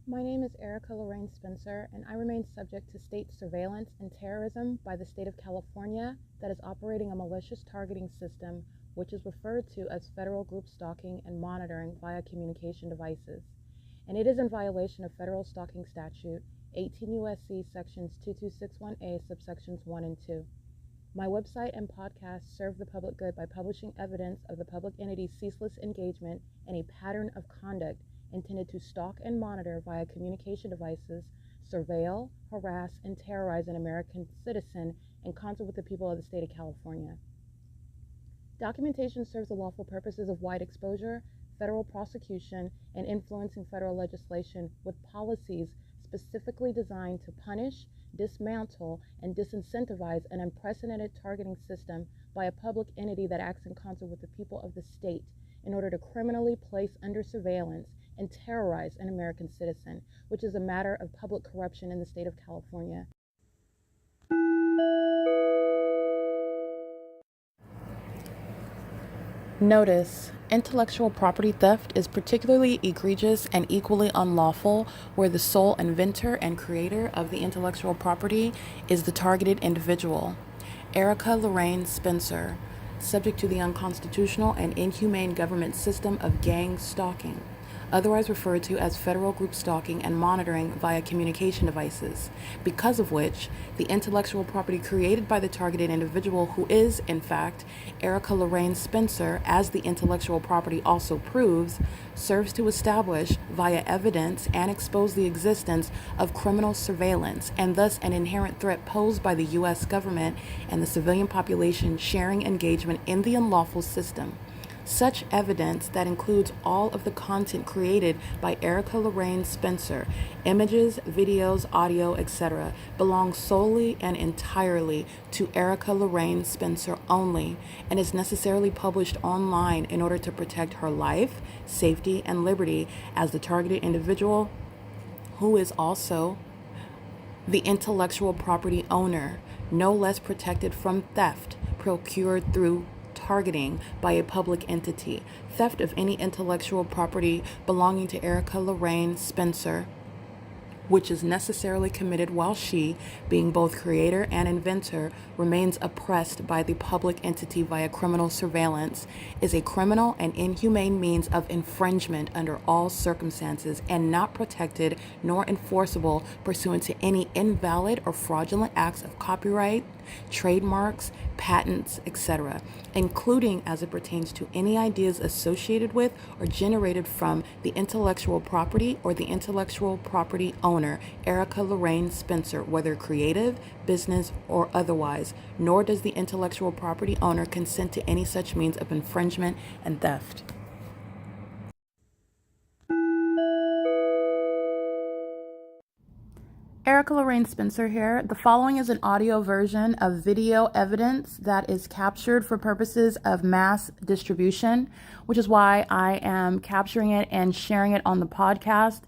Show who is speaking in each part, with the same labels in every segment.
Speaker 1: My name is Erica Lorraine Spencer, and I remain subject to state surveillance and terrorism by the state of California that is operating a malicious targeting system which is referred to as federal group stalking and monitoring via communication devices. And it is in violation of federal stalking statute 18 U.S.C. sections 2261A subsections 1 and 2. My website and podcast serve the public good by publishing evidence of the public entity's ceaseless engagement in a pattern of conduct intended to stalk and monitor via communication devices, surveil, harass, and terrorize an American citizen in concert with the people of the state of California. Documentation serves the lawful purposes of wide exposure, federal prosecution, and influencing federal legislation with policies specifically designed to punish, dismantle, and disincentivize an unprecedented targeting system by a public entity that acts in concert with the people of the state in order to criminally place under surveillance and terrorize an American citizen, which is a matter of public corruption in the state of California. Notice: intellectual property theft is particularly egregious and equally unlawful where the sole inventor and creator of the intellectual property is the targeted individual. Erica Lorraine Spencer, subject to the unconstitutional and inhumane government system of gang stalking, otherwise referred to as federal group stalking and monitoring via communication devices, because of which the intellectual property created by the targeted individual, who is, in fact, Erica Lorraine Spencer, as the intellectual property also proves, serves to establish via evidence and expose the existence of criminal surveillance and thus an inherent threat posed by the U.S. government and the civilian population sharing engagement in the unlawful system. Such evidence, that includes all of the content created by Erica Lorraine Spencer, images, videos, audio, etc., belongs solely and entirely to Erica Lorraine Spencer only and is necessarily published online in order to protect her life, safety, and liberty as the targeted individual, who is also the intellectual property owner, no less protected from theft procured through targeting by a public entity. Theft of any intellectual property belonging to Erica Lorraine Spencer, which is necessarily committed while she, being both creator and inventor, remains oppressed by the public entity via criminal surveillance, is a criminal and inhumane means of infringement under all circumstances and not protected nor enforceable pursuant to any invalid or fraudulent acts of copyright, trademarks, patents, etc., including as it pertains to any ideas associated with or generated from the intellectual property or the intellectual property owner, Erica Lorraine Spencer, whether creative, business, or otherwise, nor does the intellectual property owner consent to any such means of infringement and theft. Erica Lorraine Spencer here. The following is an audio version of video evidence that is captured for purposes of mass distribution, which is why I am capturing it and sharing it on the podcast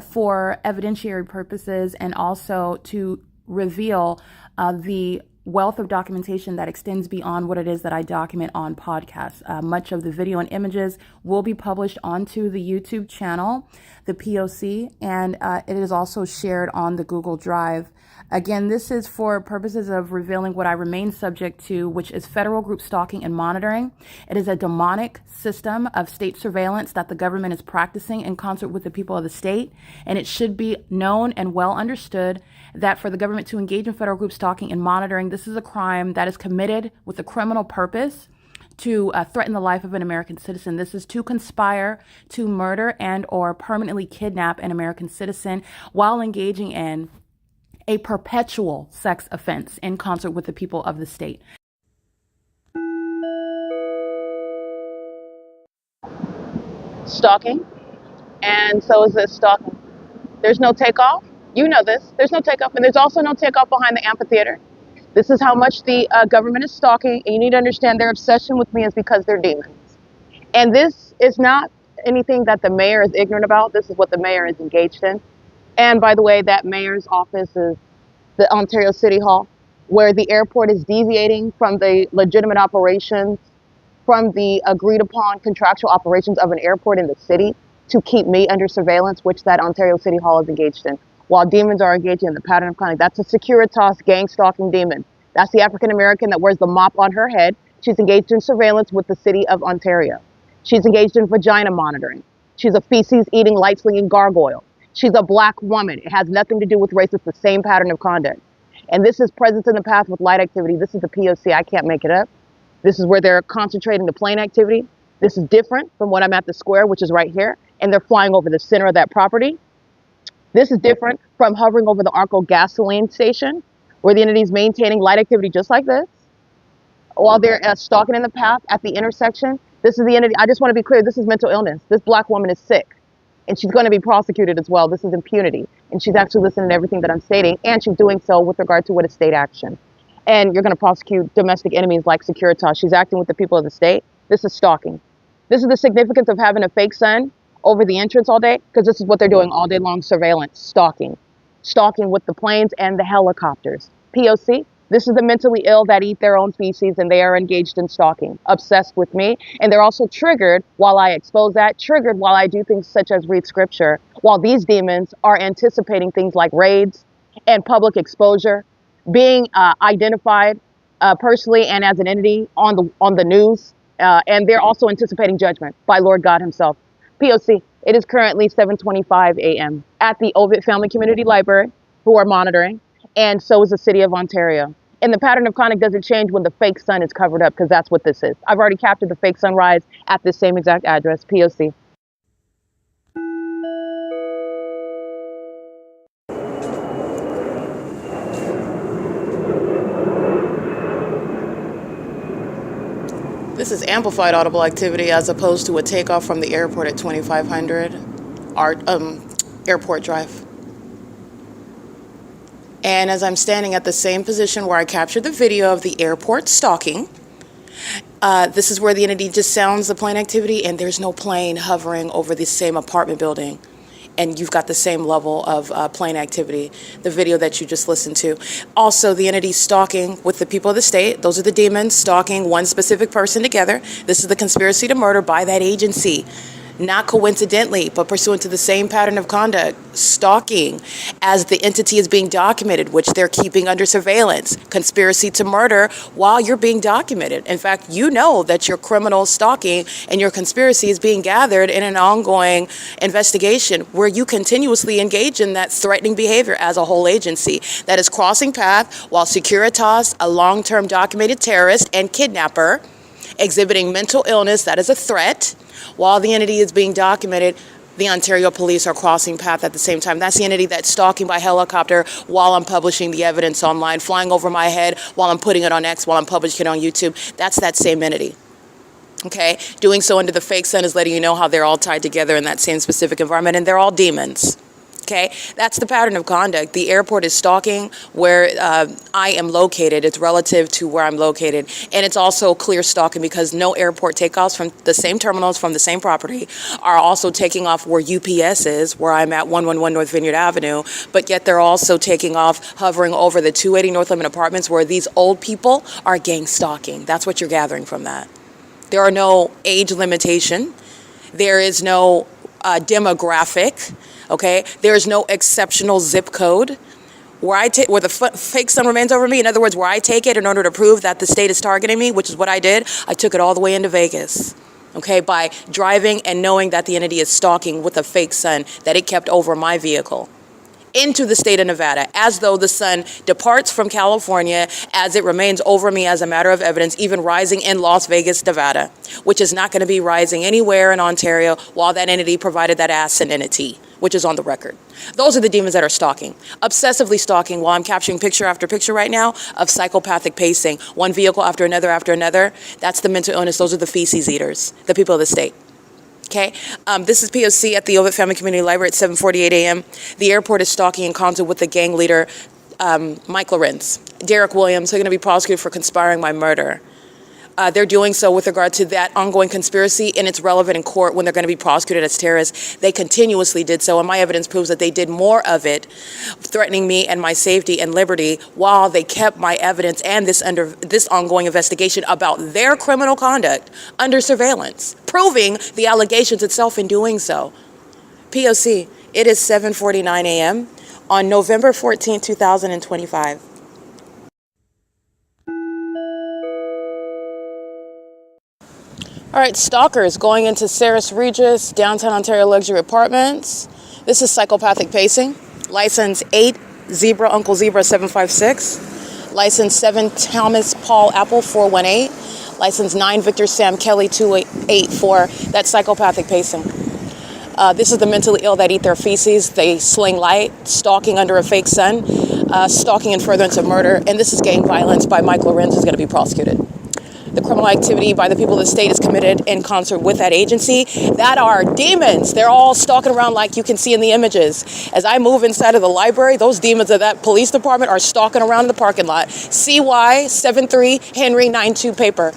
Speaker 1: for evidentiary purposes and also to reveal the wealth of documentation that extends beyond what it is that I document on podcasts. Much of the video and images will be published onto the YouTube channel, the P.O.C., and it is also shared on the Google Drive. Again, this is for purposes of revealing what I remain subject to, which is federal group stalking and monitoring. It is a demonic system of state surveillance that the government is practicing in concert with the people of the state, and it should be known and well understood that for the government to engage in federal group stalking and monitoring, this is a crime that is committed with a criminal purpose to threaten the life of an American citizen. This is to conspire to murder and or permanently kidnap an American citizen while engaging in a perpetual sex offense in concert with the people of the state. Stalking, and so is this stalking. There's no takeoff. You know this. There's no takeoff, and there's also no takeoff behind the amphitheater. This is how much the government is stalking, and you need to understand their obsession with me is because they're demons. And this is not anything that the mayor is ignorant about. This is what the mayor is engaged in. And by the way, that mayor's office is the Ontario City Hall, where the airport is deviating from the legitimate operations, from the agreed upon contractual operations of an airport in the city.
Speaker 2: to keep me under surveillance, which that Ontario City Hall is engaged in. While demons are engaged in the pattern of conduct, that's a Securitas gang stalking demon. That's the African American that wears the mop on her head. She's engaged in surveillance with the city of Ontario. She's engaged in vagina monitoring. She's a feces eating, light slinging gargoyle. She's a black woman. It has nothing to do with race. It's the same pattern of conduct. And this is presence in the past with light activity. This is the P.O.C. I can't make it up. This is where they're concentrating the plane activity. This is different from what I'm at the square, which is right here. And they're flying over the center of that property. This is different from hovering over the ARCO gasoline station, where the entity is maintaining light activity just like this, while they're stalking in the path at the intersection. This is the entity. I just want to be clear. This is mental illness. This black woman is sick, and she's going to be prosecuted as well. This is impunity, and she's actually listening to everything that I'm stating, and she's doing so with regard to what is state action. And you're going to prosecute domestic enemies like Securitas. She's acting with the people of the state. This is stalking. This is the significance of having a fake sun over the entrance all day, because this is what they're doing all day long: surveillance, stalking with the planes and the helicopters. P.O.C. This is the mentally ill that eat their own feces, and they are engaged in stalking, obsessed with me. And they're also triggered while I expose that, triggered while I do things such as read scripture, while these demons are anticipating things like raids and public exposure, being identified personally and as an entity on the news. And they're also anticipating judgment by Lord God himself. P.O.C. It is currently 7:25 a.m. at the OVITT Family Community Library, who are monitoring, and so is the city of Ontario. And the pattern of conduct doesn't change when the fake sun is covered up, because that's what this is. I've already captured the fake sunrise at this same exact address. P.O.C.
Speaker 1: This is amplified audible activity as opposed to a takeoff from the airport at 2500 Airport Drive. And as I'm standing at the same position where I captured the video of the airport stalking, this is where the entity just sounds the plane activity, and there's no plane hovering over the same apartment building. And you've got the same level of plane activity, the video that you just listened to. Also, the entity stalking with the people of the state. Those are the demons stalking one specific person together. This is the conspiracy to murder by that agency. Not coincidentally, but pursuant to the same pattern of conduct, stalking as the entity is being documented, which they're keeping under surveillance. Conspiracy to murder while you're being documented. In fact, you know that your criminal stalking and your conspiracy is being gathered in an ongoing investigation where you continuously engage in that threatening behavior as a whole agency that is crossing path while Securitas, a long-term documented terrorist and kidnapper, exhibiting mental illness that is a threat. While the entity is being documented, the Ontario police are crossing path at the same time. That's the entity that's stalking by helicopter while I'm publishing the evidence online, flying over my head while I'm putting it on X, while I'm publishing it on YouTube. That's that same entity. Okay? Doing so under the fake sun is letting you know how they're all tied together in that same specific environment, and they're all demons. Okay, that's the pattern of conduct. The airport is stalking where I am located. It's relative to where I'm located. And it's also clear stalking because no airport takeoffs from the same terminals from the same property are also taking off where UPS is, where I'm at 111 North Vineyard Avenue. But yet they're also taking off, hovering over the 280 North Lemon Apartments where these old people are gang stalking. That's what you're gathering from that. There are no age limitation. There is no demographic. Okay, there's no exceptional zip code where the fake sun remains over me. In other words, where I take it in order to prove that the state is targeting me, which is what I did. I took it all the way into Vegas. Okay, by driving and knowing that the entity is stalking with a fake sun that it kept over my vehicle into the state of Nevada, as though the sun departs from California as it remains over me as a matter of evidence, even rising in Las Vegas, Nevada, which is not going to be rising anywhere in Ontario while that entity provided that ascendantity, which is on the record. Those are the demons that are stalking, obsessively stalking while I'm capturing picture after picture right now of psychopathic pacing, one vehicle after another after another. That's the mental illness. Those are the feces eaters, the people of the state. Okay, this is P.O.C. at the OVITT Family Community Library at 7:48 a.m. The airport is stalking in concert with the gang leader, Mike Lorenz. Derek Williams, who's going to be prosecuted for conspiring by murder. They're doing so with regard to that ongoing conspiracy, and it's relevant in court when they're going to be prosecuted as terrorists. They continuously did so, and my evidence proves that they did more of it, threatening me and my safety and liberty, while they kept my evidence and this ongoing investigation about their criminal conduct under surveillance, proving the allegations itself in doing so. P.O.C. It is 7:49 a.m. on November 14, 2025. All right, stalkers going into Ceres Regis, downtown Ontario luxury apartments. This is psychopathic pacing. License 8 Zebra Uncle Zebra 756. License 7 Thomas Paul Apple 418. License 9 Victor Sam Kelly 284. That's psychopathic pacing. This is the mentally ill that eat their feces. They sling light, stalking under a fake sun, stalking in furtherance of murder. And this is gang violence by Mike LORENZ, who's going to be prosecuted. The criminal activity by the people of the state is committed in concert with that agency. That are demons. They're all stalking around like you can see in the images. As I move inside of the library, those demons of that police department are stalking around in the parking lot. CY 73 Henry 92 paper.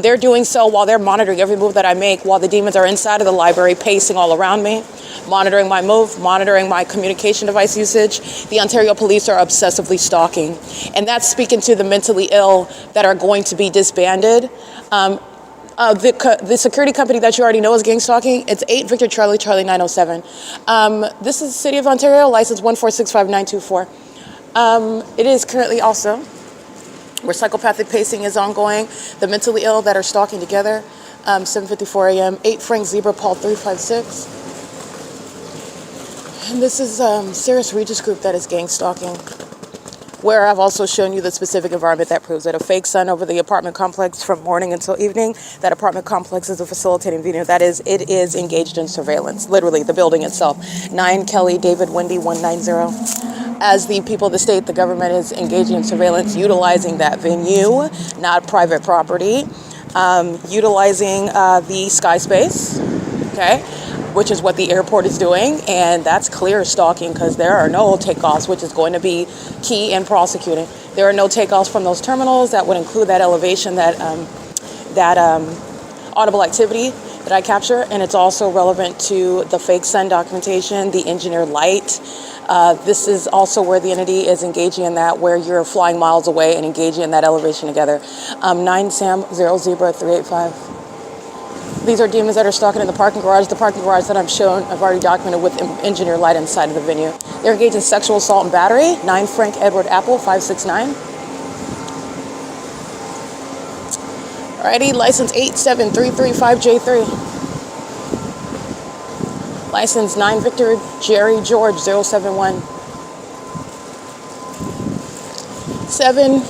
Speaker 1: They're doing so while they're monitoring every move that I make, while the demons are inside of the library pacing all around me, monitoring my move, monitoring my communication device usage. The Ontario police are obsessively stalking. And that's speaking to the mentally ill that are going to be disbanded. The security company that you already know is gang stalking, it's 8 Victor Charlie 907. This is the City of Ontario, license 1465924. It is currently also where psychopathic pacing is ongoing. The mentally ill that are stalking together, 7:54 a.m. 8 Frank Zebra Paul 356. And this is Ceres Regis group that is gang stalking, where I've also shown you the specific environment that proves it. A fake sun over the apartment complex from morning until evening. That apartment complex is a facilitating venue. That is, it is engaged in surveillance, literally the building itself. 9 Kelly David Wendy 190. As the people of the state, the government is engaging in surveillance, utilizing that venue, not private property, utilizing the sky space, okay, which is what the airport is doing, and that's clear stalking because there are no takeoffs, which is going to be key in prosecuting. There are no takeoffs from those terminals. That would include that elevation, that audible activity that I capture, and it's also relevant to the fake sun documentation, the engineered light. This is also where the entity is engaging in that, where you're flying miles away and engaging in that elevation together. 9 Sam 0 Zebra 385. These are demons that are stalking in the parking garage. The parking garage that I've already documented with engineered light inside of the venue. They're engaged in sexual assault and battery. 9 Frank Edward Apple 569. Alrighty, license 87335J3. License 9 Victor Jerry George 071. 7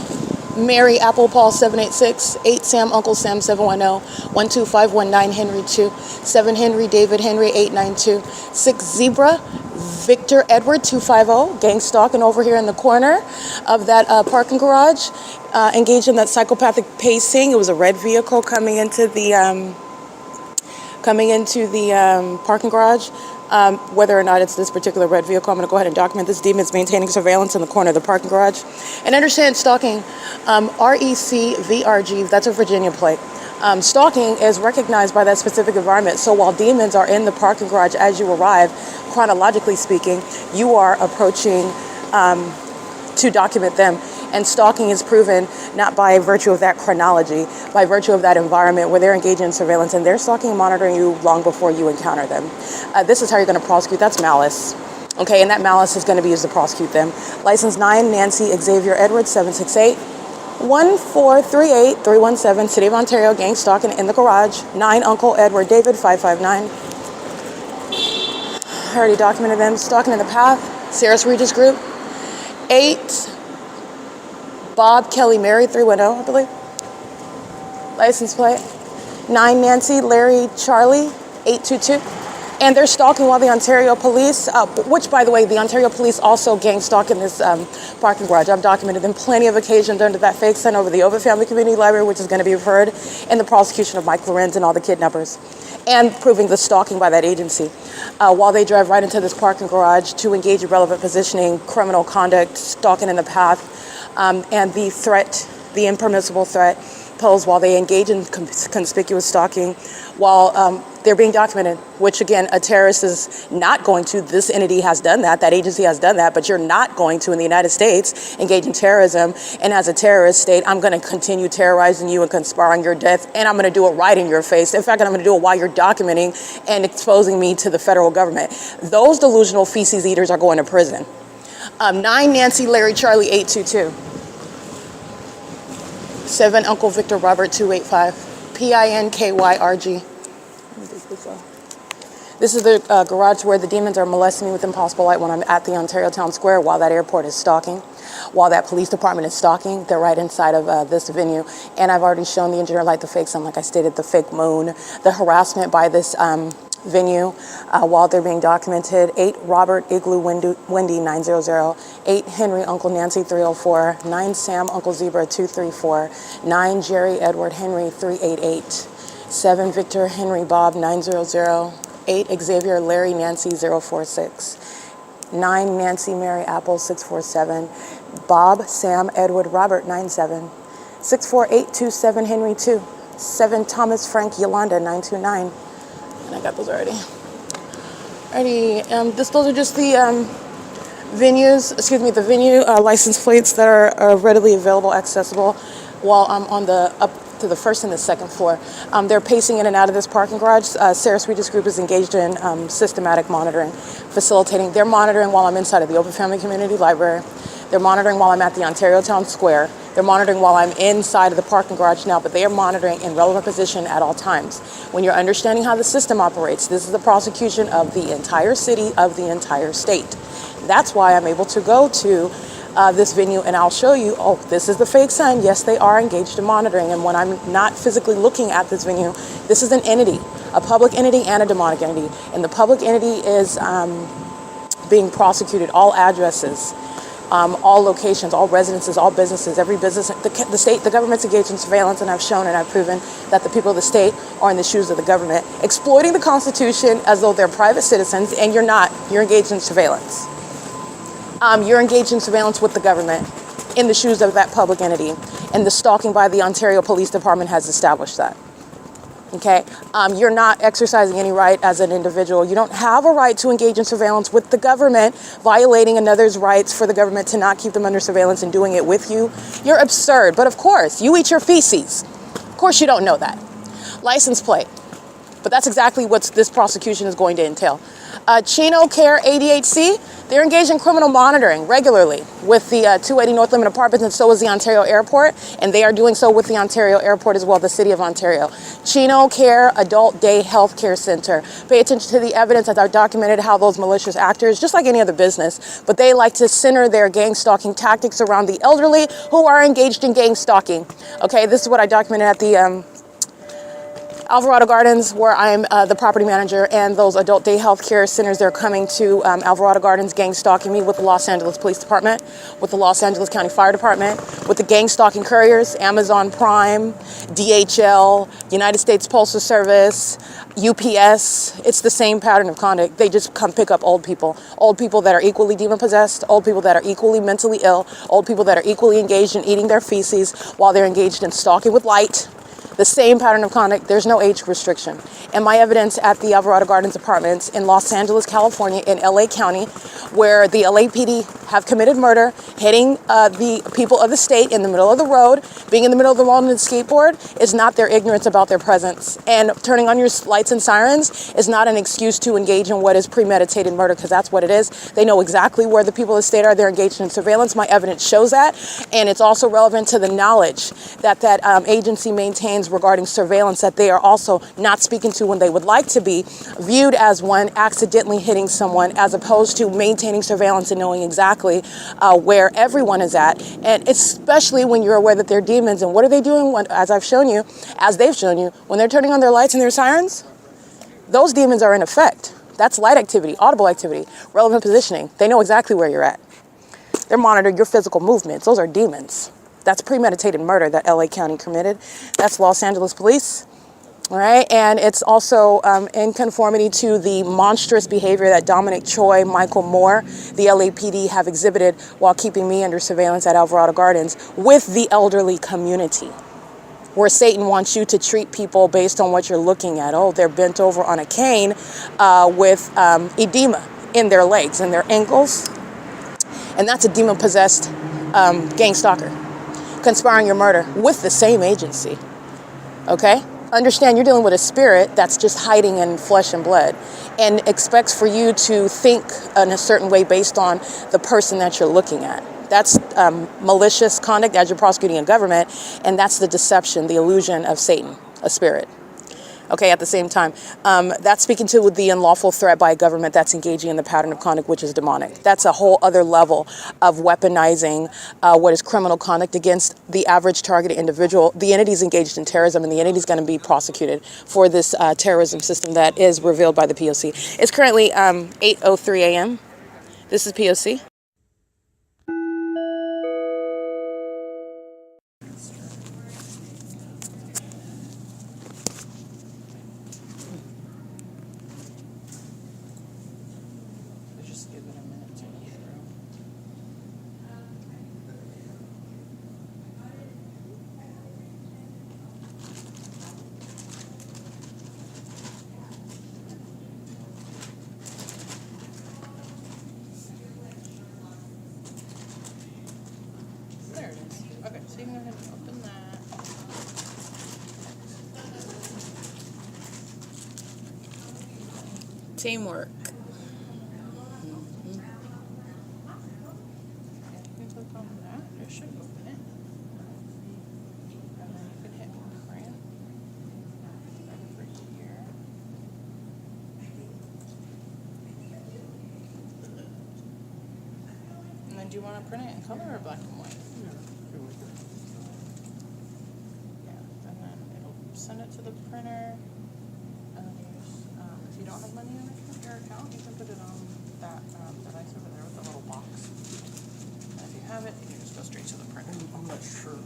Speaker 1: Mary Apple Paul 786, 8 Sam Uncle Sam 710, 12519 Henry 2, 7 Henry David Henry 892, 6 Zebra Victor Edward 250, gang stalking over here in the corner of that parking garage, engaged in that psychopathic pacing. It was a red vehicle coming into the parking garage. Whether or not it's this particular red vehicle, I'm going to go ahead and document this. Demon is maintaining surveillance in the corner of the parking garage. And understand stalking, RECVRG, that's a Virginia plate. Stalking is recognized by that specific environment. So while demons are in the parking garage as you arrive, chronologically speaking, you are approaching to document them. And stalking is proven not by virtue of that chronology, by virtue of that environment where they're engaged in surveillance and they're stalking and monitoring you long before you encounter them. This is how you're going to prosecute. That's malice. Okay, and that malice is going to be used to prosecute them. License 9 Nancy Xavier Edwards 768. 1438 317 City of Ontario, gang stalking in the garage. 9 Uncle Edward David 559. I already documented them. Stalking in the path. Ceres Regis group. 8 Bob Kelly Mary 310, I believe. License plate. 9 Nancy Larry Charlie 822. And they're stalking while the Ontario police, which, by the way, the Ontario police also gang stalk in this parking garage. I've documented them plenty of occasions under that fake sign over the OVITT Family Community Library, which is going to be referred in the prosecution of Mike LORENZ and all the kidnappers, and proving the stalking by that agency. While they drive right into this parking garage to engage in relevant positioning, criminal conduct, stalking in the path, and the threat, the impermissible threat posed while they engage in conspicuous stalking, while they're being documented, which again, a terrorist is not going to. This entity has done that, that agency has done that, but you're not going to in the United States engage in terrorism. And as a terrorist state, I'm going to continue terrorizing you and conspiring your death, and I'm going to do it right in your face. In fact, I'm going to do it while you're documenting and exposing me to the federal government. Those delusional feces eaters are going to prison. 9 Nancy Larry Charlie 822. 7 Uncle Victor Robert 285. PINKYRG. This is the garage where the demons are molesting me with impossible light when I'm at the Ontario Town Square while that airport is stalking, while that police department is stalking. They're right inside of this venue. And I've already shown the engineer light, the fake sun, like I stated, the fake moon, the harassment by this venue while they're being documented. 8 Robert Igloo Wendy 900, 8 Henry Uncle Nancy 304, 9 Sam Uncle Zebra 234, 9 Jerry Edward Henry 388, 7 Victor Henry Bob 900, 8 Xavier Larry Nancy 046, 9 Nancy Mary Apple 647, Bob Sam Edward Robert 97, 64827 Henry 2, 7 Thomas Frank Yolanda 929. And I got those already. Those are just the the venue license plates that are readily available, accessible, while I'm on the up to the first and the second floor. They're pacing in and out of this parking garage. Sarah Sweetest Group is engaged in systematic monitoring, facilitating. They're monitoring while I'm inside of the Open Family Community Library. They're monitoring while I'm at the Ontario Town Square. They're monitoring while I'm inside of the parking garage now, but they are monitoring in relevant position at all times. When you're understanding how the system operates, this is the prosecution of the entire city, of the entire state. That's why I'm able to go to this venue, and I'll show you, oh, this is the fake sun. Yes, they are engaged in monitoring. And when I'm not physically looking at this venue, this is an entity, a public entity and a demonic entity. And the public entity is being prosecuted, all addresses, all locations, all residences, all businesses, every business. The state, the government's engaged in surveillance, and I've shown and I've proven that the people of the state are in the shoes of the government, exploiting the Constitution as though they're private citizens, and you're not. You're engaged in surveillance. You're engaged in surveillance with the government in the shoes of that public entity, and the stalking by the Ontario Police Department has established that. Okay, you're not exercising any right as an individual. You don't have a right to engage in surveillance with the government, violating another's rights for the government to not keep them under surveillance and doing it with you. You're absurd. But of course, you eat your feces. Of course you don't know that. License plate. But that's exactly what this prosecution is going to entail. Chino Care ADHC, they're engaged in criminal monitoring regularly with the 280 North Limit Apartments, and so is the Ontario Airport, and they are doing so with the Ontario Airport as well, the City of Ontario. Chino Care Adult Day Health Care Center. Pay attention to the evidence as I've documented how those malicious actors, just like any other business, but they like to center their gang stalking tactics around the elderly who are engaged in gang stalking. Okay, this is what I documented at the Alvarado Gardens, where I'm the property manager, and those adult day health care centers, they're coming to Alvarado Gardens, gang stalking me with the Los Angeles Police Department, with the Los Angeles County Fire Department, with the gang stalking couriers, Amazon Prime, DHL, United States Postal Service, UPS. It's the same pattern of conduct. They just come pick up old people that are equally demon possessed, old people that are equally mentally ill, old people that are equally engaged in eating their feces while they're engaged in stalking with light. The same pattern of conduct. There's no age restriction. And my evidence at the Alvarado Gardens Apartments in Los Angeles, California, in LA County, where the LAPD have committed murder, hitting the people of the state in the middle of the road, being in the middle of the road on a skateboard, is not their ignorance about their presence. And turning on your lights and sirens is not an excuse to engage in what is premeditated murder, because that's what it is. They know exactly where the people of the state are. They're engaged in surveillance. My evidence shows that. And it's also relevant to the knowledge that that agency maintains regarding surveillance, that they are also not speaking to when they would like to be viewed as one accidentally hitting someone, as opposed to maintaining surveillance and knowing exactly where everyone is at. And especially when you're aware that they're demons. And what are they doing when, as they've shown you, when they're turning on their lights and their sirens? Those demons are in effect. That's light activity, audible activity, relevant positioning. They know exactly where you're at. They're monitoring your physical movements. Those are demons. That's premeditated murder that LA County committed. That's Los Angeles Police. All right. And it's also in conformity to the monstrous behavior that Dominic Choi, Michael Moore, the LAPD have exhibited while keeping me under surveillance at Alvarado Gardens with the elderly community. where Satan wants you to treat people based on what you're looking at. Oh, they're bent over on a cane with edema in their legs and their ankles. And that's a demon-possessed gang stalker conspiring your murder with the same agency. Okay? Understand you're dealing with a spirit that's just hiding in flesh and blood and expects for you to think in a certain way based on the person that you're looking at. That's malicious conduct as you're prosecuting a government, and that's the deception, the illusion of Satan, a spirit. Okay, at the same time, that's speaking to the unlawful threat by a government that's engaging in the pattern of conduct which is demonic. That's a whole other level of weaponizing what is criminal conduct against the average targeted individual. The entity's engaged in terrorism, and the entity's going to be prosecuted for this terrorism system that is revealed by the P.O.C. It's currently 8:03 a.m. This is P.O.C. Just give it a minute to go through. There it is. Okay, so you can go ahead and open that. Teamwork. You can click on that. It should open it. And then you can hit print over here. And then do you want to print it in color or black and white? Yeah. And then it'll send it to the printer. And then if you don't have money in your account, you can put it on that device over there with the little box. And if you have it, you can just go straight to the printer.
Speaker 3: I'm not sure.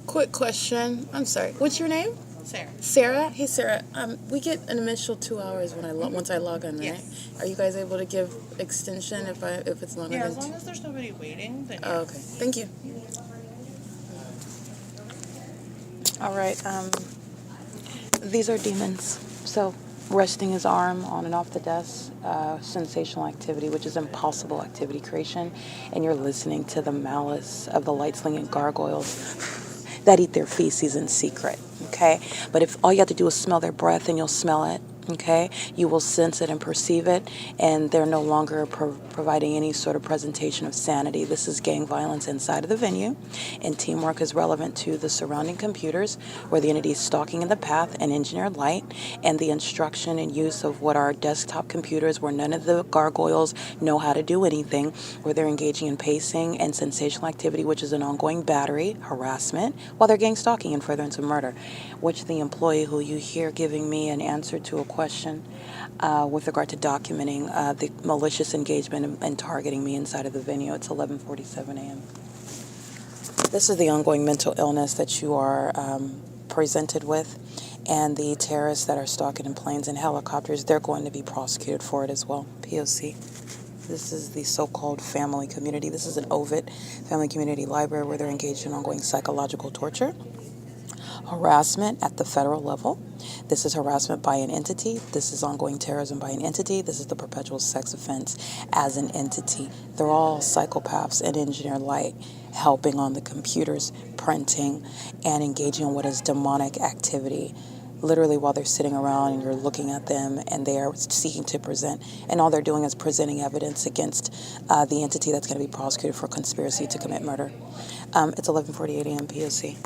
Speaker 1: Quick question. I'm sorry. What's your name?
Speaker 3: Sarah.
Speaker 1: Sarah? Hey, Sarah. We get an initial 2 hours when once I log in, right?
Speaker 3: Yes.
Speaker 1: Are you guys able to give extension if it's longer
Speaker 3: Yeah,
Speaker 1: than
Speaker 3: as long as there's nobody waiting, then
Speaker 1: Oh, okay. Thank you. All right. These are demons. So, resting his arm on and off the desk, sensational activity, which is impossible activity creation, and you're listening to the malice of the light-slinging gargoyles that eat their feces in secret, okay? But if all you have to do is smell their breath, and you'll smell it, okay? You will sense it and perceive it, and they're no longer providing any sort of presentation of sanity. This is gang violence inside of the venue, and teamwork is relevant to the surrounding computers where the entity is stalking in the path and engineered light, and the instruction and use of what are desktop computers where none of the gargoyles know how to do anything, where they're engaging in pacing and sensational activity, which is an ongoing battery, harassment, while they're gang stalking and furtherance of murder, which the employee who you hear giving me an answer to a question with regard to documenting the malicious engagement and targeting me inside of the venue. It's 11:47 a.m. This is the ongoing mental illness that you are presented with, and the terrorists that are stalking in planes and helicopters, they're going to be prosecuted for it as well. P.O.C. This is the so-called family community. This is an OVIT, Family Community Library, where they're engaged in ongoing psychological torture, harassment at the federal level. This is harassment by an entity. This is ongoing terrorism by an entity. This is the perpetual sex offense as an entity. They're all psychopaths and engineer light, helping on the computers, printing, and engaging in what is demonic activity. Literally while they're sitting around and you're looking at them and they are seeking to present, and all they're doing is presenting evidence against the entity that's going to be prosecuted for conspiracy to commit murder. It's 11:48 a.m. P.O.C.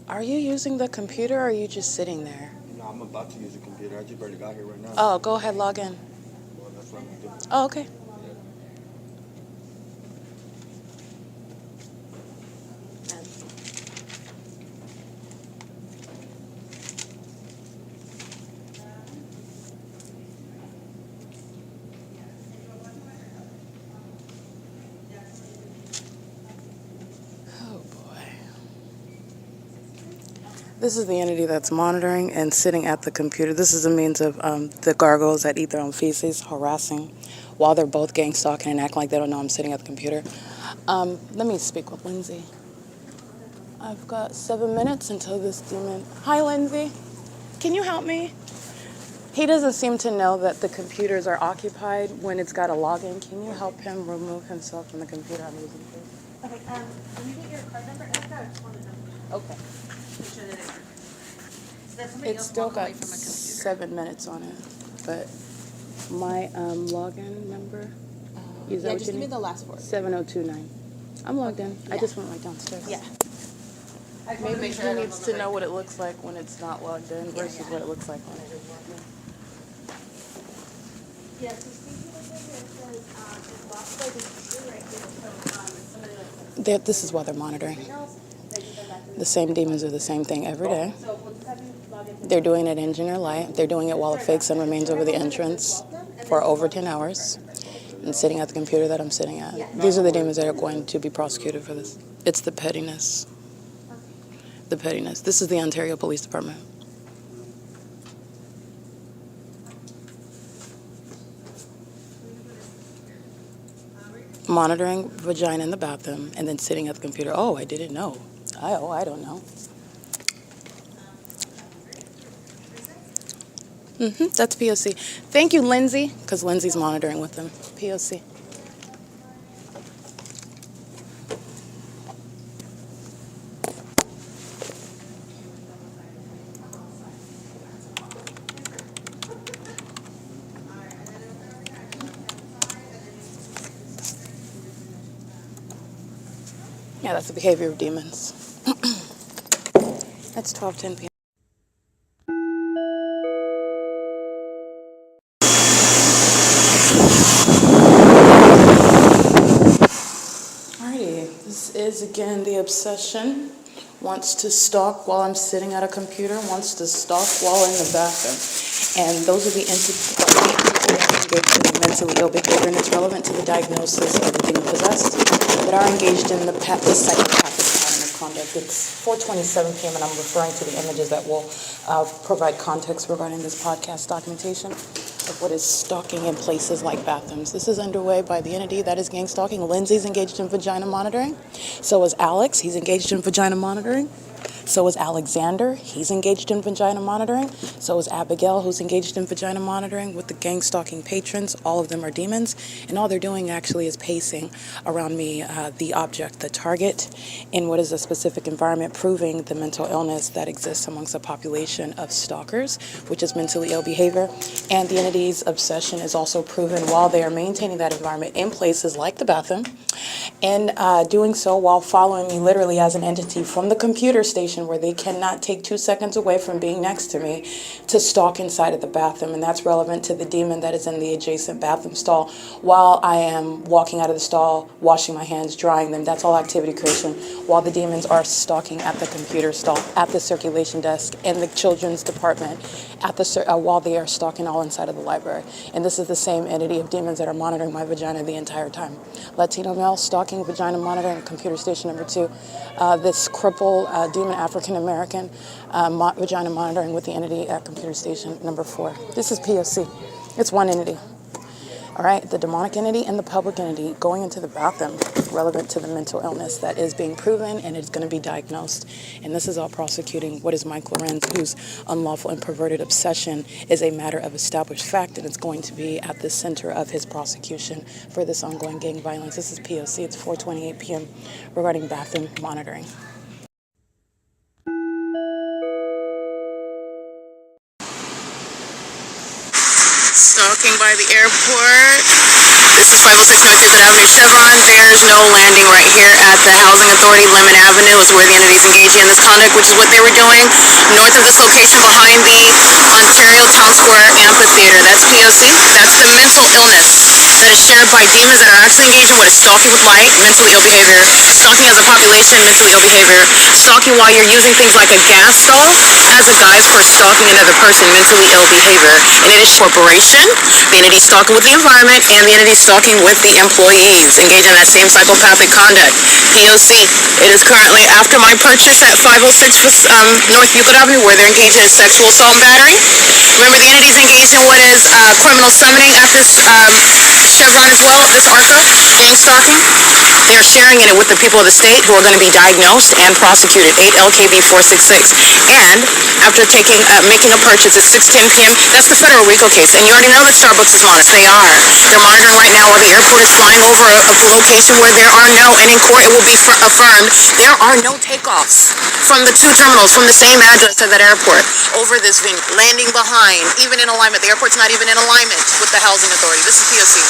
Speaker 1: Are you using the computer or are you just sitting there?
Speaker 3: No, I'm about to use a computer. I just barely got here right now.
Speaker 1: Oh, go ahead, log in.
Speaker 3: Well, that's
Speaker 4: from different.
Speaker 1: Oh, okay. Oh boy. This is the entity that's monitoring and sitting at the computer. This is a means of the gargoyles that eat their own feces, harassing while they're both gang stalking and acting like they don't know I'm sitting at the computer. Let me speak with Lindsay. I've got 7 minutes until this demon. Hi, Lindsay. Can you help me? He doesn't seem to know that the computers are occupied when it's got a login. Can you help him remove himself from the computer I'm using, please?
Speaker 5: Okay, let me get your card number. I just wanted to
Speaker 1: Okay.
Speaker 5: make sure that it works. So that somebody
Speaker 1: It's
Speaker 5: else
Speaker 1: still
Speaker 5: walk away
Speaker 1: got
Speaker 5: from a computer.
Speaker 1: 7 minutes on it, but my login number. Is that
Speaker 5: Yeah,
Speaker 1: what
Speaker 5: just
Speaker 1: you
Speaker 5: give me
Speaker 1: need?
Speaker 5: the last four.
Speaker 1: 7029. I'm logged in. I
Speaker 5: Yeah.
Speaker 1: just went right downstairs.
Speaker 5: Yeah. I just wanted to
Speaker 1: Maybe
Speaker 5: make sure
Speaker 1: he
Speaker 5: I don't
Speaker 1: needs
Speaker 5: look
Speaker 1: to
Speaker 5: like-
Speaker 1: know what it looks like when it's not logged in versus what it looks like when it is logged in.
Speaker 5: Yeah, so see, he looks like it says, it's locked by the computer right here, so, somebody like
Speaker 1: This is why they're monitoring.
Speaker 5: else, they can come back to
Speaker 1: The same demons do the same thing every day.
Speaker 5: So we'll just have you log into.
Speaker 1: They're doing it in engineer light. They're doing it while a fake sun remains over the entrance for over 10 hours and sitting at the computer that I'm sitting at. These are the demons that are going to be prosecuted for this. It's the pettiness. The pettiness. This is the Ontario Police Department. Monitoring vagina in the bathroom and then sitting at the computer. Oh, I didn't know. I don't know. That's P.O.C. Thank you, Lindsay, because Lindsay's monitoring with them. P.O.C. Yeah, that's the behavior of demons. It's 12:10 p.m. Alrighty, this is again the obsession. Wants to stalk while I'm sitting at a computer, wants to stalk while in the bathroom. And those are the entities that engaged in mentally ill behavior, and it's relevant to the diagnosis of the demon possessed, that are engaged in the psychopathic pattern of conduct. It's 4:27 p.m. and I'm referring to the images that will provide context regarding this podcast documentation of what is stalking in places like bathrooms. This is underway by the entity that is gang stalking. Lindsay's engaged in vagina monitoring. So is Alex. He's engaged in vagina monitoring. So is Alexander. He's engaged in vagina monitoring. So is Abigail, who's engaged in vagina monitoring with the gang stalking patrons. All of them are demons. And all they're doing actually is pacing around me, the object, the target, in what is a specific environment, proving the mental illness that exists amongst a population of stalkers, which is mentally ill behavior. And the entity's obsession is also proven while they are maintaining that environment in places like the bathroom, and doing so while following me literally as an entity from the computer station where they cannot take 2 seconds away from being next to me to stalk inside of the bathroom. And that's relevant to the demon that is in the adjacent bathroom stall while I am walking out of the stall, washing my hands, drying them. That's all activity creation while the demons are stalking at the computer stall, at the circulation desk, in the children's department, at the while they are stalking all inside of the library. And this is the same entity of demons that are monitoring my vagina the entire time. Latino male stalking, vagina monitoring, computer station number 2. This cripple demon African American vagina monitoring with the entity at computer station number 4. This is P.O.C. It's one entity. All right, the demonic entity and the public entity going into the bathroom, relevant to the mental illness that is being proven and it's going to be diagnosed. And this is all prosecuting what is Mike Lorenz, whose unlawful and perverted obsession is a matter of established fact, and it's going to be at the center of his prosecution for this ongoing gang violence. This is P.O.C. It's 4:28 p.m. regarding bathroom monitoring.
Speaker 2: Stalking by the airport. This is 506 North Euclid Avenue, Chevron. There's no landing right here at the Housing Authority. Lemon Avenue is where the entity's engaging in this conduct, which is what they were doing north of this location behind the Ontario Town Square Amphitheater. That's P.O.C. That's the mental illness that is shared by demons that are actually engaging in what is stalking with light, mentally ill behavior, stalking as a population, mentally ill behavior, stalking while you're using things like a gas stall as a guise for stalking another person, mentally ill behavior. And it is corporation, the entity stalking with the environment, and the entity stalking with the employees, engaging in that same psychopathic conduct. P.O.C. It is currently after my purchase at 506 North Euclid Avenue, where they're engaged in sexual assault and battery. Remember, the entity's engaged in what is criminal summoning at this Chevron as well, this ARCO, gang stalking. They are sharing in it with the people of the state who are going to be diagnosed and prosecuted, 8 LKB 466. And after making a purchase at 6:10 p.m., that's the federal RICO case. And you already know that Starbucks is monitoring. They are. They're monitoring right now while the airport is flying over a location where there are no, and in court it will be affirmed, there are no takeoffs from the two terminals from the same address to that airport over this venue. Landing behind, even in alignment. The airport's not even in alignment with the Housing Authority. This is P.O.C.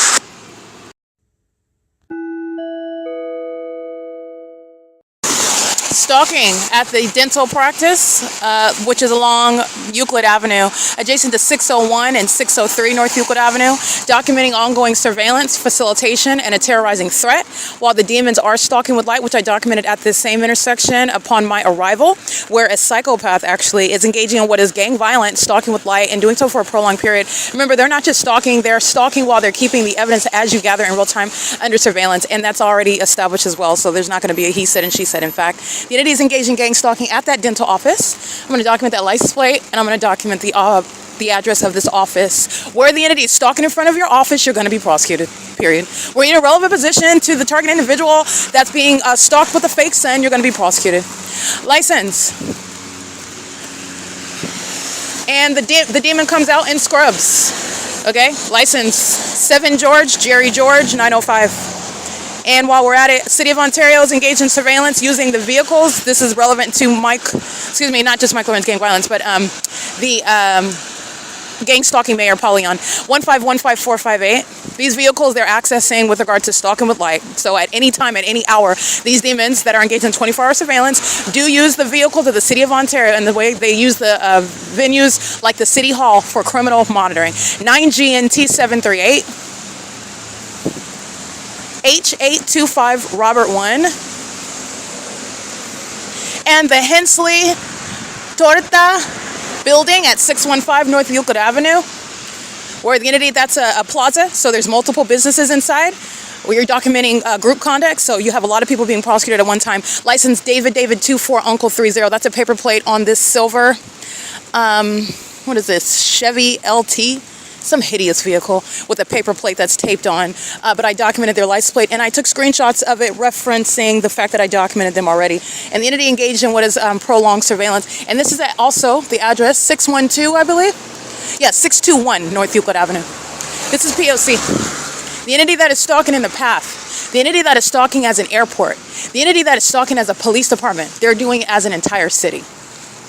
Speaker 1: Stalking at the dental practice, which is along Euclid Avenue, adjacent to 601 and 603 North Euclid Avenue, documenting ongoing surveillance, facilitation, and a terrorizing threat, while the demons are stalking with light, which I documented at this same intersection upon my arrival, where a psychopath actually is engaging in what is gang violence, stalking with light, and doing so for a prolonged period. Remember, they're not just stalking, they're stalking while they're keeping the evidence as you gather in real time under surveillance, and that's already established as well, so there's not going to be a he said and she said. In fact, the entity is engaged in gang stalking at that dental office. I'm going to document that license plate, and I'm going to document the address of this office. Where the entity is stalking in front of your office, you're going to be prosecuted, period. Where you're in a relevant position to the target individual that's being stalked with a fake send, you're going to be prosecuted. License. And the demon comes out in scrubs. Okay? License 7 George, Jerry George, 905. And while we're at it, City of Ontario is engaged in surveillance using the vehicles. This is relevant to not just Mike Lorenz gang violence, but the gang stalking Mayor Polyon, 1515458. These vehicles they're accessing with regard to stalking with light. So at any time, at any hour, these demons that are engaged in 24-hour surveillance do use the vehicle to the City of Ontario, and the way they use the venues like the City Hall for criminal monitoring. 9GNT 738. H825 Robert 1, and the Hensley Torta building at 615 North Euclid Avenue, where the entity, that's a plaza, so there's multiple businesses inside, where you're documenting group conduct, so you have a lot of people being prosecuted at one time. License David 24 Uncle 30. That's a paper plate on this silver, what is this, Chevy LT? Some hideous vehicle with a paper plate that's taped on, but I documented their license plate, and I took screenshots of it referencing the fact that I documented them already. And the entity engaged in what is prolonged surveillance, and this is also the address 612, I believe. Yeah, 621 North Euclid Avenue. This is P.O.C. The entity that is stalking in the path, the entity that is stalking as an airport, the entity that is stalking as a police department. They're doing it as an entire city.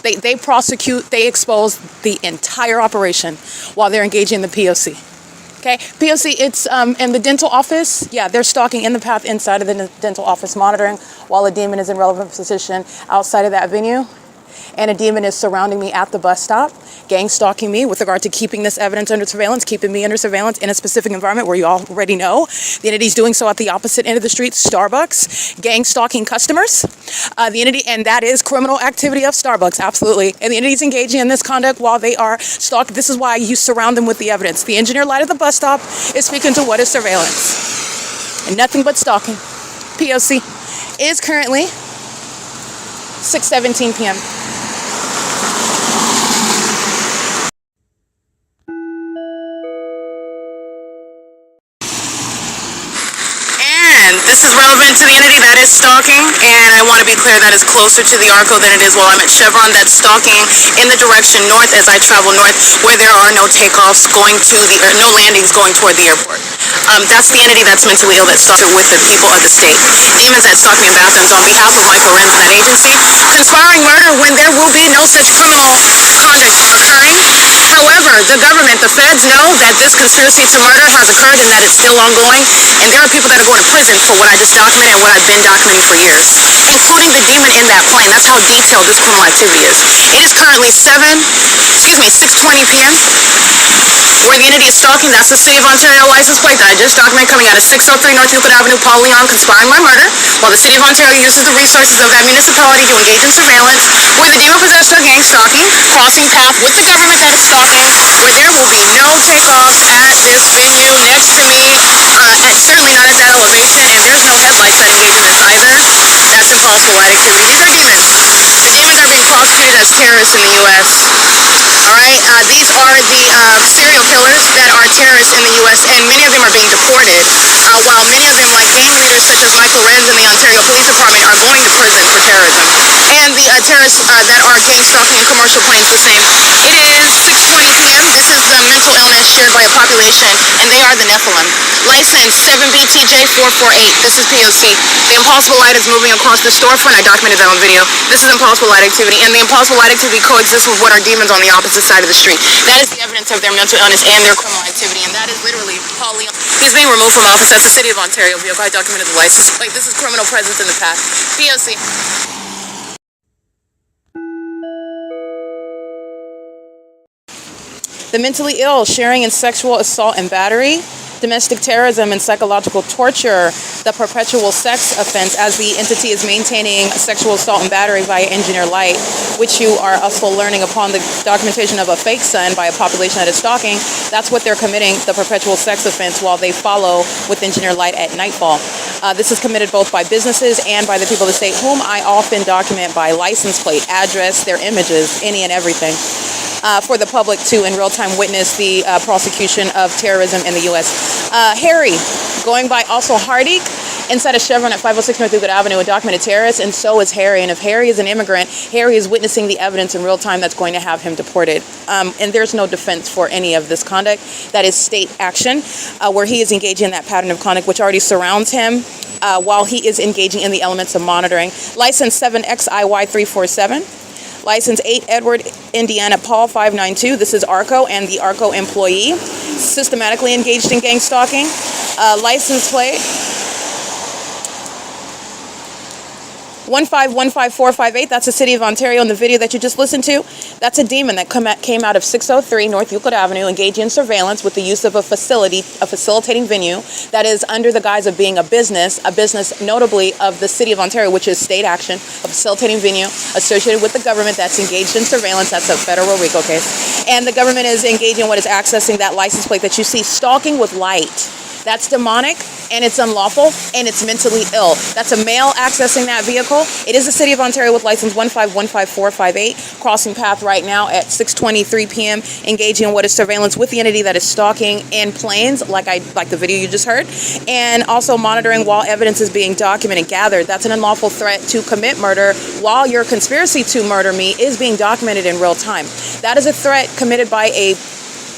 Speaker 1: They prosecute, they expose the entire operation while they're engaging in the P.O.C. Okay, P.O.C. It's in the dental office. Yeah, they're stalking in the path inside of the dental office, monitoring while a demon is in relevant position outside of that venue. And a demon is surrounding me at the bus stop, gang stalking me with regard to keeping this evidence under surveillance, keeping me under surveillance in a specific environment where you already know. The entity's doing so at the opposite end of the street, Starbucks, gang stalking customers. The entity, and that is criminal activity of Starbucks, absolutely. And the entity's engaging in this conduct while they are stalked. This is why you surround them with the evidence. The engineer light at the bus stop is speaking to what is surveillance. And nothing but stalking. P.O.C. is currently 6:17 p.m.
Speaker 2: And this is relevant to the entity that is stalking, and I want to be clear that is closer to the ARCO than it is while I'm at Chevron. That's stalking in the direction north as I travel north, where there are no takeoffs going to no landings going toward the airport. That's the entity that's mentally ill that stalked with the people of the state. Demons that stalk me in bathrooms on behalf of Mike Lorenz and that agency, conspiring murder when there will be no such criminal conduct occurring. However, the government, the feds know that this conspiracy to murder has occurred and that it's still ongoing, and there are people that are going to prison for what I just documented and what I've been documenting for years, including the demon in that plane. That's how detailed this criminal activity is. It is currently 6:20 p.m. Where the entity is stalking, that's the City of Ontario license plate that I just documented coming out of 603 North Euclid Avenue, Paul Leon, conspiring by murder, while the City of Ontario uses the resources of that municipality to engage in surveillance, where the demon-possessed are gang stalking, crossing path with the government that is stalking, where there will be no takeoffs at this venue next to me, and certainly not at that elevation, and there's no headlights that engage in this either. That's impossible light activity. These are demons. The demons are being prosecuted as terrorists in the U.S. Alright, these are the serial killers that are terrorists in the U.S. and many of them are being deported, while many of them, like gang leaders such as LORENZ in the Ontario Police Department, are going to prison for terrorism. And the terrorists that are gang stalking in commercial planes the same. It is 6:20 p.m. This is the mental illness shared by a population, and they are the Nephilim. License 7BTJ448. This is P.O.C. The impossible light is moving across the storefront. I documented that on video. This is impossible light activity, and the impossible light activity coexists with what are demons on the opposite side of the street. That is the evidence of their mental illness and their criminal activity, and that is literally Paul Leon. He's being removed from office. That's the City of Ontario vehicle. I documented the license plate. This is criminal presence in the path. P.O.C.
Speaker 1: The mentally ill sharing in sexual assault and battery, domestic terrorism and psychological torture, the perpetual sex offense as the entity is maintaining sexual assault and battery via engineer light, which you are also learning upon the documentation of a fake son by a population that is stalking. That's what they're committing, the perpetual sex offense, while they follow with engineer light at nightfall. This is committed both by businesses and by the people of the state, whom I often document by license plate, address, their images, any and everything. For the public to in real time witness the prosecution of terrorism in the U.S. Harry, going by also Hardik, inside of Chevron at 506 North Euclid Avenue, a documented terrorist, and so is Harry. And if Harry is an immigrant, Harry is witnessing the evidence in real time that's going to have him deported. And there's no defense for any of this conduct. That is state action, where he is engaging in that pattern of conduct which already surrounds him while he is engaging in the elements of monitoring. License 7XIY347. License 8 Edward Indiana Paul 592. This is ARCO and the ARCO employee systematically engaged in gang stalking. License plate 1515458. That's the City of Ontario in the video that you just listened to. That's a demon that came out of 603 North Euclid Avenue, engaging in surveillance with the use of a facilitating venue that is under the guise of being a business notably of the City of Ontario, which is state action, a facilitating venue associated with the government that's engaged in surveillance. That's a federal RICO case. And the government is engaging in what is accessing that license plate that you see, stalking with light. That's demonic, and it's unlawful, and it's mentally ill. That's a male accessing that vehicle. It is the City of Ontario with license 1515458, crossing path right now at 6:23 p.m., engaging in what is surveillance with the entity that is stalking in planes, like the video you just heard, and also monitoring while evidence is being documented, gathered. That's an unlawful threat to commit murder while your conspiracy to murder me is being documented in real time. That is a threat committed by a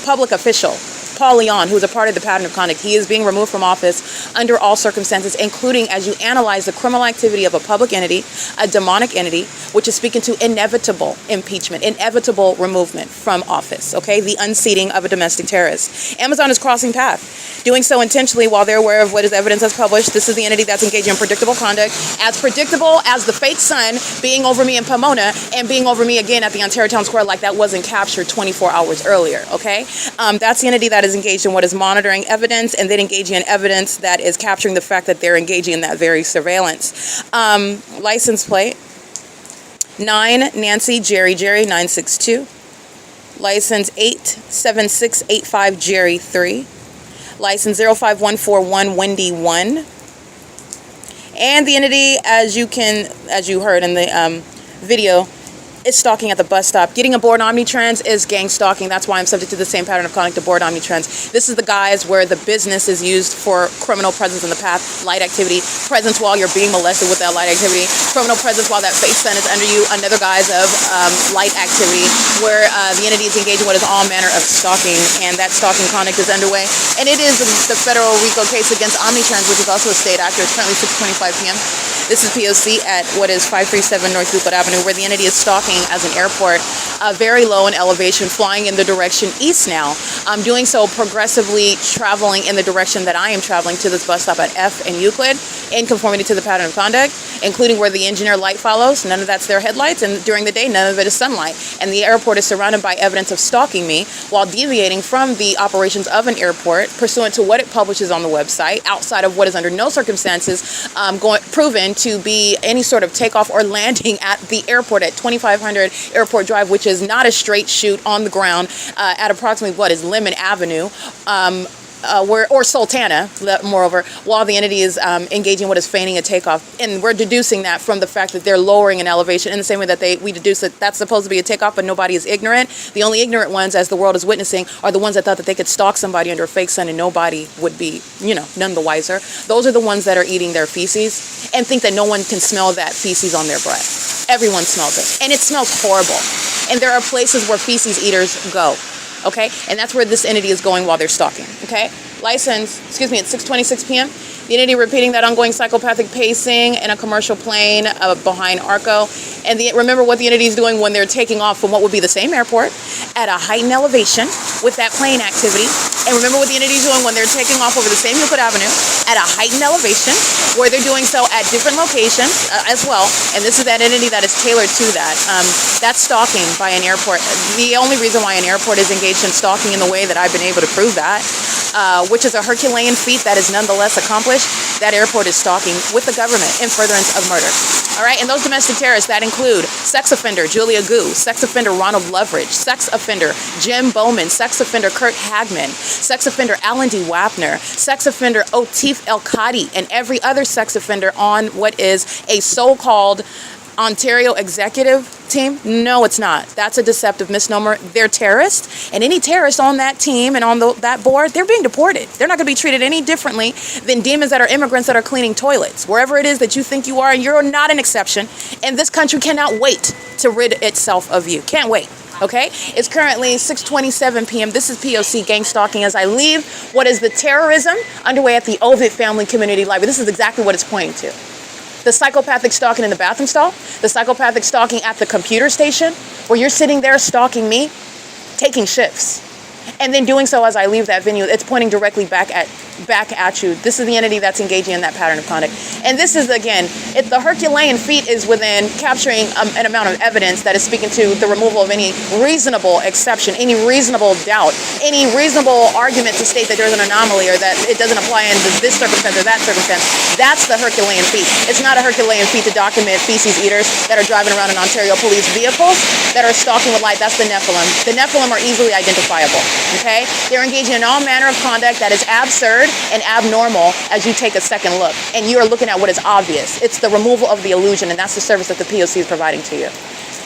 Speaker 1: public official, Paul Leon, who is a part of the pattern of conduct. He is being removed from office under all circumstances, including as you analyze the criminal activity of a public entity, a demonic entity, which is speaking to inevitable impeachment, inevitable removement from office, okay? The unseating of a domestic terrorist. Amazon is crossing path, doing so intentionally while they're aware of what is evidence that's published. This is the entity that's engaging in predictable conduct, as predictable as the fake sun being over me in Pomona and being over me again at the Ontario Town Square, like that wasn't captured 24 hours earlier, okay? That's the entity that is engaged in what is monitoring evidence and then engaging in evidence that is capturing the fact that they're engaging in that very surveillance. License plate 9 Nancy Jerry 962. License 87685 Jerry 3. License 05141 Wendy 1. And the entity, as you heard in the video, is stalking at the bus stop. Getting aboard Omnitrans is gang stalking. That's why I'm subject to the same pattern of conduct aboard Omnitrans. This is the guise where the business is used for criminal presence in the path, light activity, presence while you're being molested with that light activity, criminal presence while that fake sun is under you, another guise of light activity where the entity is engaging in what is all manner of stalking, and that stalking conduct is underway. And it is the federal RICO case against Omnitrans, which is also a state actor. It's currently 6:25 p.m. This is P.O.C. at what is 537 North Euclid Avenue, where the entity is stalking as an airport, very low in elevation, flying in the direction east now. Doing so progressively traveling in the direction that I am traveling to this bus stop at F and Euclid, in conformity to the pattern of conduct, including where the engineer light follows. None of that's their headlights, and during the day, none of it is sunlight. And the airport is surrounded by evidence of stalking me while deviating from the operations of an airport pursuant to what it publishes on the website, outside of what is under no circumstances proven to be any sort of takeoff or landing at the airport at 2500 Airport Drive, which is not a straight shoot on the ground at approximately what is Lemon Avenue. Or Sultana, moreover, while the entity is engaging what is feigning a takeoff. And we're deducing that from the fact that they're lowering an elevation in the same way that we deduce that that's supposed to be a takeoff, but nobody is ignorant. The only ignorant ones, as the world is witnessing, are the ones that thought that they could stalk somebody under a fake sun and nobody would be, none the wiser. Those are the ones that are eating their feces and think that no one can smell that feces on their breath. Everyone smells it, and it smells horrible. And there are places where feces eaters go. Okay, and that's where this entity is going while they're stalking. Okay, license, at 6:26 p.m. The entity repeating that ongoing psychopathic pacing in a commercial plane behind ARCO. And remember what the entity is doing when they're taking off from what would be the same airport at a heightened elevation with that plane activity. And remember what the entity is doing when they're taking off over the same Euclid Avenue at a heightened elevation, where they're doing so at different locations as well. And this is that entity that is tailored to that. That's stalking by an airport. The only reason why an airport is engaged in stalking in the way that I've been able to prove that, which is a Herculean feat that is nonetheless accomplished, that airport is stalking with the government in furtherance of murder. All right, and those domestic terrorists that include sex offender Julia Gu, sex offender Ronald Loveridge, sex offender Jim Bowman, sex offender Kurt Hagman, sex offender Alan D. Wapner, sex offender Otif El Khadi, and every other sex offender on what is a so-called Ontario executive team. No, it's not. That's a deceptive misnomer. They're terrorists, and any terrorists on that team and on that board, they're being deported. They're not going to be treated any differently than demons that are immigrants that are cleaning toilets. Wherever it is that you think you are, and you're not an exception, and this country cannot wait to rid itself of you. Can't wait. Okay? It's currently 6:27 p.m. This is P.O.C. gang stalking as I leave what is the terrorism underway at the OVITT Family Community Library. This is exactly what it's pointing to. The psychopathic stalking in the bathroom stall, the psychopathic stalking at the computer station, where you're sitting there stalking me, taking shifts, and then doing so as I leave that venue. It's pointing directly back at you. This is the entity that's engaging in that pattern of conduct. And this is, again, the Herculean feat is within capturing an amount of evidence that is speaking to the removal of any reasonable exception, any reasonable doubt, any reasonable argument to state that there's an anomaly or that it doesn't apply in this circumstance or that circumstance. That's the Herculean feat. It's not a Herculean feat to document feces eaters that are driving around in Ontario police vehicles that are stalking with light. That's the Nephilim. The Nephilim are easily identifiable. Okay? They're engaging in all manner of conduct that is absurd and abnormal as you take a second look. And you are looking at what is obvious. It's the removal of the illusion, and that's the service that the P.O.C. is providing to you.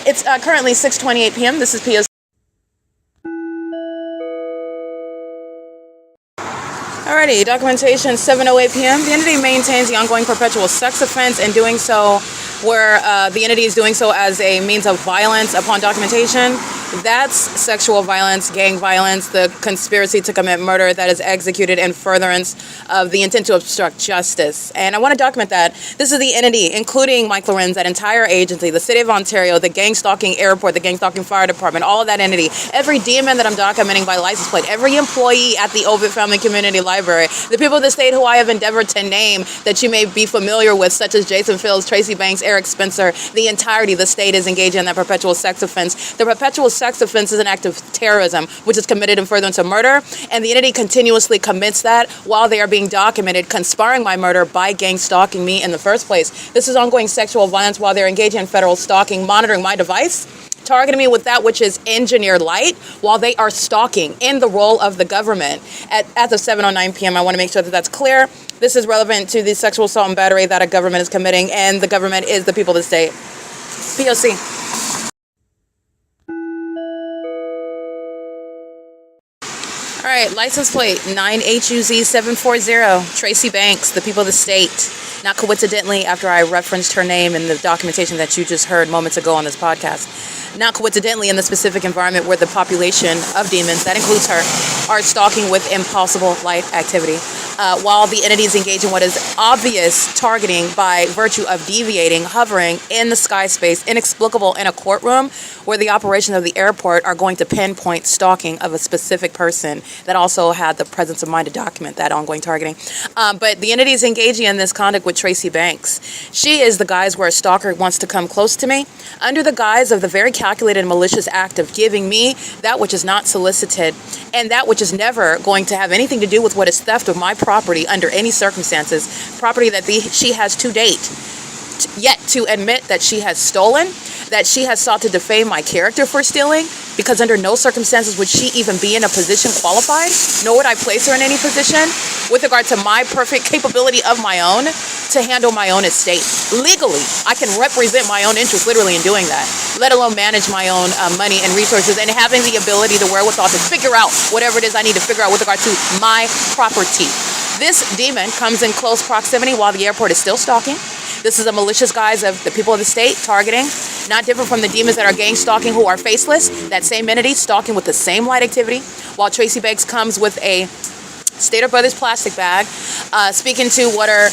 Speaker 1: It's currently 6:28 p.m. This is P.O.C. Alrighty, documentation 7:08 p.m. The entity maintains the ongoing perpetual sex offense, and doing so where the entity is doing so as a means of violence upon documentation. That's sexual violence, gang violence, the conspiracy to commit murder that is executed in furtherance of the intent to obstruct justice. And I want to document that. This is the entity, including Mike LORENZ, that entire agency, the City of Ontario, the gang stalking airport, the gang stalking fire department, all of that entity, every demon that I'm documenting by license plate, every employee at the OVITT Family Community Library, the people of the state who I have endeavored to name that you may be familiar with, such as Jason Fields, Tracy Banks, Eric Spencer, the entirety of the state is engaged in that perpetual sex offense. The perpetual sex offense is an act of terrorism, which is committed in furtherance of murder, and the entity continuously commits that while they are being documented, conspiring my murder by gang stalking me in the first place. This is ongoing sexual violence while they're engaging in federal stalking, monitoring my device, targeting me with that which is engineered light while they are stalking in the role of the government. As of 7:09 p.m., I want to make sure that that's clear. This is relevant to the sexual assault and battery that a government is committing, and the government is the people of the state. P.O.C. All right, license plate 9HUZ740, Tracy Banks, the people of the state. Not coincidentally, after I referenced her name in the documentation that you just heard moments ago on this podcast. Not coincidentally, in the specific environment where the population of demons, that includes her, are stalking with impossible light activity. while the entity is engaged in what is obvious targeting by virtue of deviating, hovering in the sky space, inexplicable in a courtroom where the operations of the airport are going to pinpoint stalking of a specific person that also had the presence of mind to document that ongoing targeting. But the entity is engaging in this conduct with Tracy Banks. She is the guise where a stalker wants to come close to me under the guise of the very calculated and malicious act of giving me that which is not solicited and that which is never going to have anything to do with what is theft of my property under any circumstances, property that she has to date yet to admit that she has stolen, that she has sought to defame my character for stealing, because under no circumstances would she even be in a position qualified, nor would I place her in any position with regard to my perfect capability of my own to handle my own estate. Legally, I can represent my own interests literally in doing that, let alone manage my own money and resources and having the ability, the wherewithal to figure out whatever it is I need to figure out with regard to my property. This demon comes in close proximity while the airport is still stalking. This is a malicious guise of the people of the state targeting, not different from the demons that are gang stalking who are faceless, that same entity stalking with the same light activity, while Tracy Banks comes with a Stater Brothers plastic bag, speaking to what are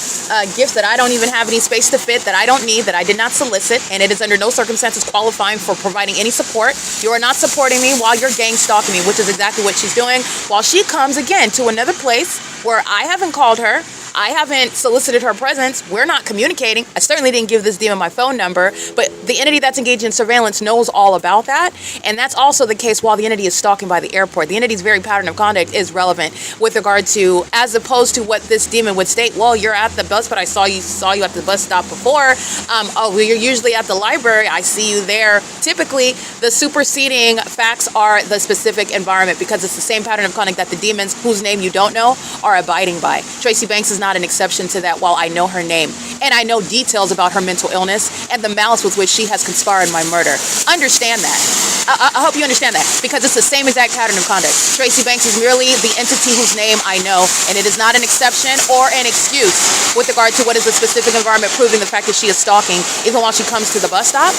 Speaker 1: gifts that I don't even have any space to fit, that I don't need, that I did not solicit, and it is under no circumstances qualifying for providing any support. You are not supporting me while you're gang stalking me, which is exactly what she's doing, while she comes again to another place where I haven't called her, I haven't solicited her presence. We're not communicating. I certainly didn't give this demon my phone number, but the entity that's engaged in surveillance knows all about that. And that's also the case while the entity is stalking by the airport. The entity's very pattern of conduct is relevant with regard to, as opposed to what this demon would state, well, you're at the bus, but I saw you at the bus stop before. Oh, well, you're usually at the library. I see you there. Typically, the superseding facts are the specific environment because it's the same pattern of conduct that the demons, whose name you don't know, are abiding by. Tracy Banks is not an exception to that while I know her name and I know details about her mental illness and the malice with which she has conspired my murder. Understand that. I hope you understand that because it's the same exact pattern of conduct. Tracy Banks is merely the entity whose name I know, and it is not an exception or an excuse with regard to what is a specific environment proving the fact that she is stalking even while she comes to the bus stop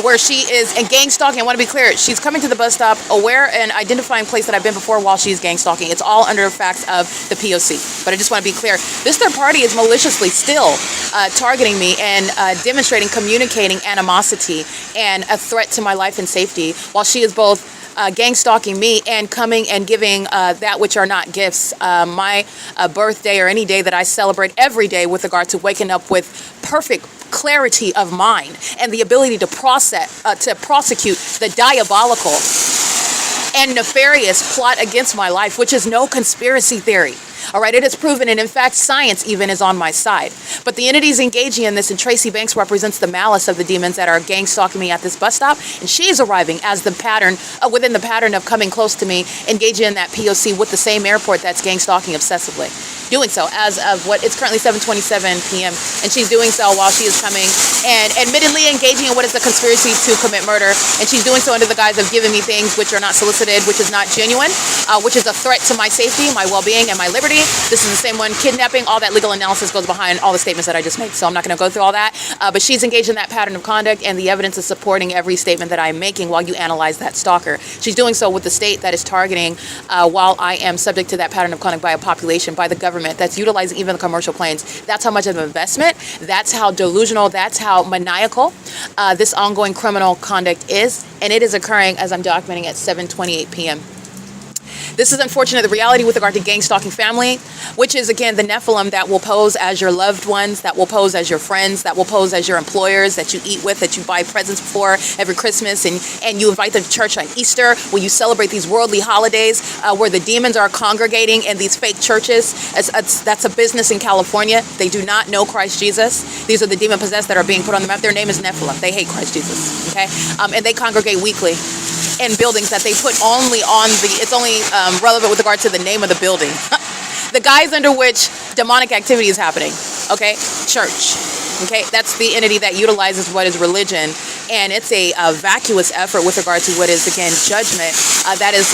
Speaker 1: where she is in gang stalking. I want to be clear. She's coming to the bus stop aware and identifying place that I've been before while she's gang stalking. It's all under the facts of the P.O.C. But I just want to be clear. This third party is maliciously still targeting me and demonstrating, communicating animosity and a threat to my life and safety while she is both gang stalking me and coming and giving that which are not gifts, my birthday or any day that I celebrate every day with regard to waking up with perfect clarity of mind and the ability to prosecute the diabolical and nefarious plot against my life, which is no conspiracy theory. All right, it is proven, and in fact, science even is on my side. But the entities engaging in this, and Tracy Banks represents the malice of the demons that are gang stalking me at this bus stop, and she is arriving as the pattern, within the pattern of coming close to me, engaging in that P.O.C. with the same airport that's gang stalking obsessively. Doing so as of what it's currently 7:27 p.m. and she's doing so while she is coming and admittedly engaging in what is a conspiracy to commit murder, and she's doing so under the guise of giving me things which are not solicited, which is not genuine, which is a threat to my safety, my well-being, and my liberty. This is the same one, kidnapping. All that legal analysis goes behind all the statements that I just made, so I'm not going to go through all that, but she's engaged in that pattern of conduct, and the evidence is supporting every statement that I'm making while you analyze that stalker. She's doing so with the state that is targeting while I am subject to that pattern of conduct by a population, by the government that's utilizing even the commercial planes. That's how much of an investment, that's how delusional, that's how maniacal this ongoing criminal conduct is, and it is occurring as I'm documenting at 7:28 p.m. This is unfortunate, the reality with regard to gang stalking family, which is, again, the Nephilim that will pose as your loved ones, that will pose as your friends, that will pose as your employers, that you eat with, that you buy presents for every Christmas, and you invite them to church on Easter, where you celebrate these worldly holidays, where the demons are congregating in these fake churches. That's a business in California. They do not know Christ Jesus. These are the demon-possessed that are being put on the map. Their name is Nephilim. They hate Christ Jesus, okay? And they congregate weekly in buildings that they put only on it's only relevant with regard to the name of the building. The guise under which demonic activity is happening, okay? Church, okay? That's the entity that utilizes what is religion, and it's a vacuous effort with regard to what is, again, judgment that is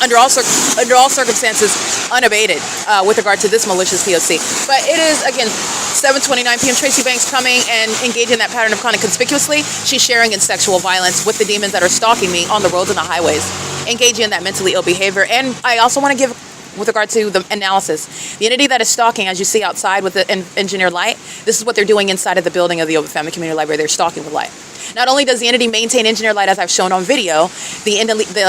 Speaker 1: under all circumstances unabated with regard to this malicious P.O.C. But it is, again, 7:29 p.m. Tracy Banks coming and engaging in that pattern of conduct conspicuously. She's sharing in sexual violence with the demons that are stalking me on the roads and the highways, engaging in that mentally ill behavior. And I also want to give with regard to the analysis. The entity that is stalking, as you see outside with the engineered light, this is what they're doing inside of the building of the OVITT Family Community Library. They're stalking with light. Not only does the entity maintain engineered light, as I've shown on video, the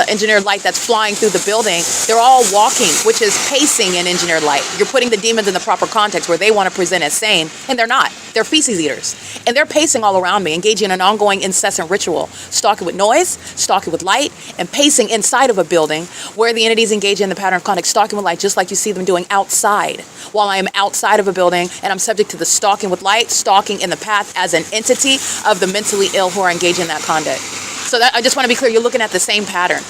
Speaker 1: engineered light that's flying through the building, they're all walking, which is pacing in engineered light. You're putting the demons in the proper context where they want to present as sane, and they're not. They're feces eaters. And they're pacing all around me, engaging in an ongoing incessant ritual, stalking with noise, stalking with light, and pacing inside of a building where the entities engage in the pattern of conduct, stalking with light, just like you see them doing outside. While I am outside of a building and I'm subject to the stalking with light, stalking in the path as an entity of the mentally ill who are engaged in that conduct. So that, I just want to be clear, you're looking at the same pattern.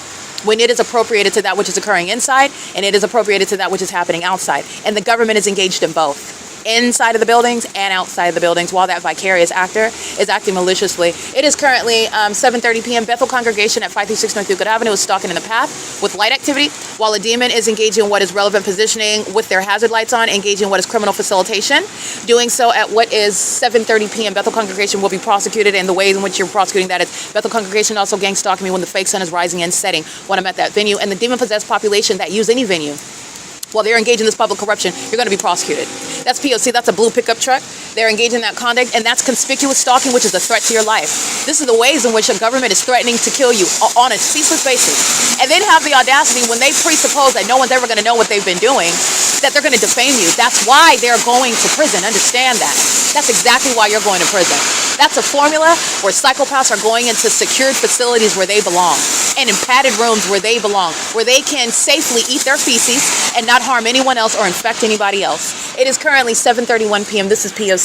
Speaker 1: When it is appropriated to that which is occurring inside, and it is appropriated to that which is happening outside. And the government is engaged in both, inside of the buildings and outside of the buildings, while that vicarious actor is acting maliciously. It is currently 7:30 p.m. Bethel congregation at 536 North Euclid Avenue is stalking in the path with light activity, while a demon is engaging in what is relevant positioning with their hazard lights on, engaging in what is criminal facilitation. Doing so at what is 7:30 p.m. Bethel congregation will be prosecuted, and the way in which you're prosecuting that is Bethel congregation also gang stalking me when the fake sun is rising and setting when I'm at that venue, and the demon-possessed population that use any venue while they're engaged in this public corruption, you're going to be prosecuted. That's P.O.C. That's a blue pickup truck. They're engaged in that conduct, and that's conspicuous stalking, which is a threat to your life. This is the ways in which a government is threatening to kill you on a ceaseless basis. And then have the audacity, when they presuppose that no one's ever going to know what they've been doing, that they're going to defame you. That's why they're going to prison. Understand that. That's exactly why you're going to prison. That's a formula where psychopaths are going into secured facilities where they belong, and in padded rooms where they belong, where they can safely eat their feces and not harm anyone else or infect anybody else. It is currently 7:31 p.m. This is P.O.C.